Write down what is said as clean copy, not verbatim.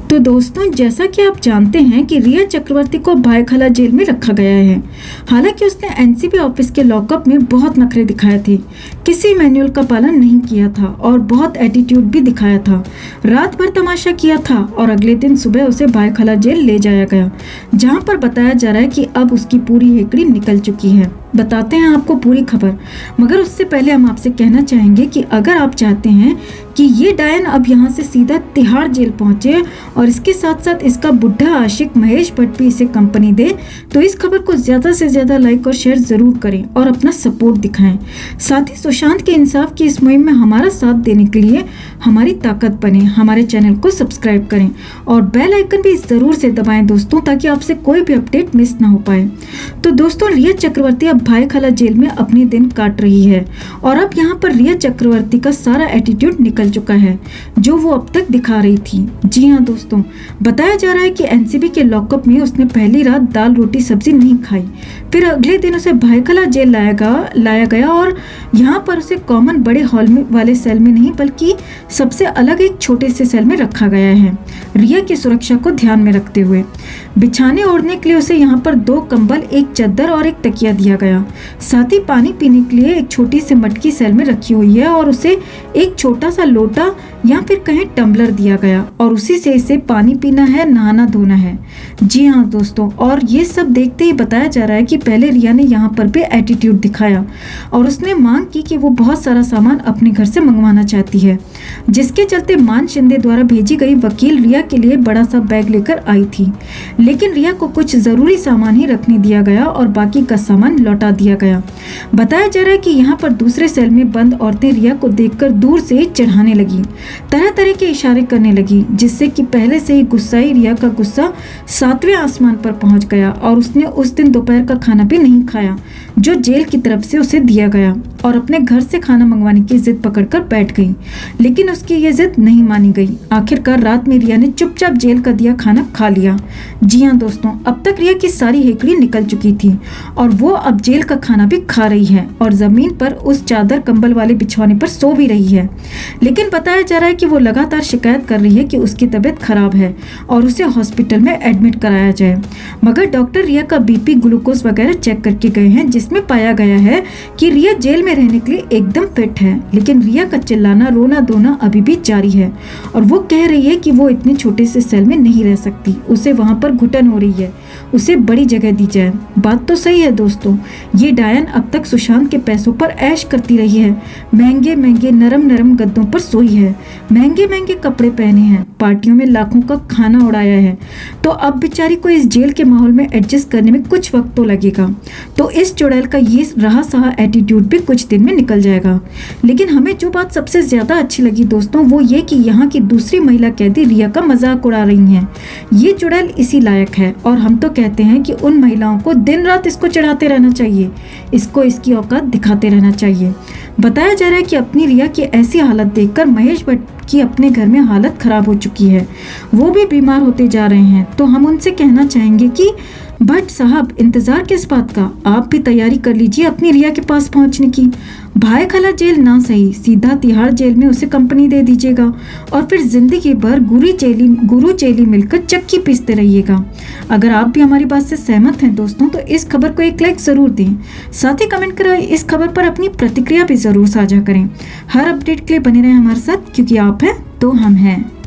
तो दोस्तों, जैसा कि आप जानते हैं कि रिया चक्रवर्ती को भायखला जेल में रखा गया है। हालांकि उसने एनसीबी ऑफिस के लॉकअप में बहुत नखरे दिखाए थे, किसी मैनुअल का पालन नहीं किया था और बहुत एटीट्यूड भी दिखाया था। रात भर तमाशा किया था और अगले दिन सुबह उसे भायखला जेल ले जाया गया, जहां पर बताया जा रहा है कि अब उसकी पूरी हेकड़ी निकल चुकी है। बताते हैं आपको पूरी खबर, मगर उससे पहले हम आपसे कहना चाहेंगे कि अगर आप चाहते हैं कि ये डायन अब यहाँ से सीधा तिहाड़ जेल पहुंचे और इसके साथ साथ इसका बुढ़ा आशिक महेश भट्ट भी इसे कंपनी दे, तो इस खबर को ज्यादा से ज्यादा लाइक और शेयर जरूर करें और अपना सपोर्ट दिखाएं। साथ ही सुशांत के इंसाफ की इस मुहिम में हमारा साथ देने के लिए हमारी ताकत बने। हमारे चैनल को सब्सक्राइब करें और बेल आइकन भी जरूर से दबाएं दोस्तों, ताकि आपसे कोई भी अपडेट मिस ना हो पाए। तो दोस्तों, रिया चक्रवर्ती अब भायखला जेल में अपने दिन काट रही है और अब यहाँ पर रिया चक्रवर्ती का सारा एटीट्यूड निकल चुका है जो वो अब तक दिखा रही थी। जी हाँ दोस्तों, बताया जा रहा है कि एनसीबी के लॉकअप में उसने पहली रात दाल रोटी सब्जी नहीं खाई, फिर अगले दिन उसे भायखला जेल लाया गया और यहाँ पर उसे कॉमन बड़े हॉल में वाले सेल में नहीं बल्कि सबसे अलग एक छोटे से सेल में रखा गया है, रिया की सुरक्षा को ध्यान में रखते हुए। बिछाने ओढ़ने के लिए उसे यहाँ पर 2 कंबल, एक चद्दर और एक तकिया दिया गया। साथ ही पानी पीने के लिए एक छोटी सी मटकी सेल में रखी हुई है और उसे एक छोटा सा लोटा या फिर कहीं टम्बलर दिया गया और उसी से इसे पानी पीना है, नहाना धोना है। जी हाँ दोस्तों, और ये सब देखते ही बताया जा रहा है कि पहले रिया ने यहाँ पर भी एटीट्यूड दिखाया और उसने मांग की कि वो बहुत सारा सामान अपने घर से मंगवाना चाहती है, जिसके चलते मान शिंदे द्वारा भेजी गई वकील रिया के लिए बड़ा सा बैग लेकर आई थी। लेकिन रिया को कुछ जरूरी सामान ही रखने दिया गया और बाकी का सामान लौटा दिया गया। बताया जा रहा है कि यहाँ पर दूसरे सेल में बंद औरतें रिया को देखकर दूर से चढ़ाने लगी, तरह तरह के इशारे करने लगी, जिससे कि पहले से ही गुस्साई रिया का गुस्सा 7वें आसमान पर पहुंच गया और उसने उस दिन दोपहर का खाना भी नहीं खाया जो जेल की तरफ से उसे दिया गया और अपने घर से खाना मंगवाने की जिद पकड़कर बैठ गई। लेकिन उसकी ये जिद नहीं मानी गई। आखिरकार रात में रिया ने चुपचाप जेल का दिया खाना खा लिया। जी हाँ दोस्तों, अब तक रिया की सारी हेकड़ी निकल चुकी थी और वो अब जेल का खाना भी खा रही है और जमीन पर उस चादर कंबल वाले बिछौने पर सो भी रही है। लेकिन बताया जा रहा है कि वो लगातार शिकायत कर रही है कि उसकी तबीयत खराब है और उसे हॉस्पिटल में एडमिट कराया जाए। मगर डॉक्टर रिया का बीपी, ग्लूकोज वगैरह चेक करके गए हैं, जिसमें पाया गया है कि रिया जेल में रहने के लिए एकदम फिट है। लेकिन रिया का चिल्लाना, रोना धोना अभी भी जारी है और वो कह रही है कि वो इतने छोटे से सेल में नहीं रह सकती, उसे वहां पर घुटन हो रही है, उसे बड़ी जगह दी जाए। बात तो सही है दोस्तों, ये डायन अब तक सुशांत के पैसों पर ऐश करती रही है, महंगे महंगे नरम नरम गद्दों पर सोई है, महंगे महंगे कपड़े पहने हैं, पार्टियों में लाखों का खाना उड़ाया है। तो अब बेचारी को इस जेल के माहौल में एडजस्ट करने में कुछ वक्त तो लगेगा। तो इस चुड़ैल का ये रहा सहा एटीट्यूड भी कुछ दिन में निकल जाएगा। लेकिन हमें जो बात सबसे ज्यादा अच्छी लगी दोस्तों, वो ये कि यहाँ की दूसरी महिला कैदी रिया का मजाक उड़ा रही हैं। ये चुड़ैल इसी लायक है और हम तो कहते हैं कि उन महिलाओं को दिन रात इसको चढ़ाते रहना चाहिए, इसको इसकी औकात दिखाते रहना चाहिए। बताया जा रहा है कि अपनी रिया की ऐसी हालत देखकर महेश भट्ट की अपने घर में हालत खराब हो चुकी है, वो भी बीमार होते जा रहे हैं। तो हम उनसे कहना चाहेंगे कि भट्ट साहब, इंतजार किस बात का, आप भी तैयारी कर लीजिए अपनी रिया के पास पहुंचने की। भायखला जेल ना सही, सीधा तिहाड़ जेल में उसे कंपनी दे दीजिएगा और फिर जिंदगी भर गुरु चेली मिलकर चक्की पीसते रहिएगा। अगर आप भी हमारी बात से सहमत हैं दोस्तों, तो इस खबर को एक लाइक जरूर दें। साथ ही कमेंट कर इस खबर पर अपनी प्रतिक्रिया भी जरूर साझा करें। हर अपडेट के लिए बने रहें हमारे साथ, क्योंकि आप हैं तो हम हैं।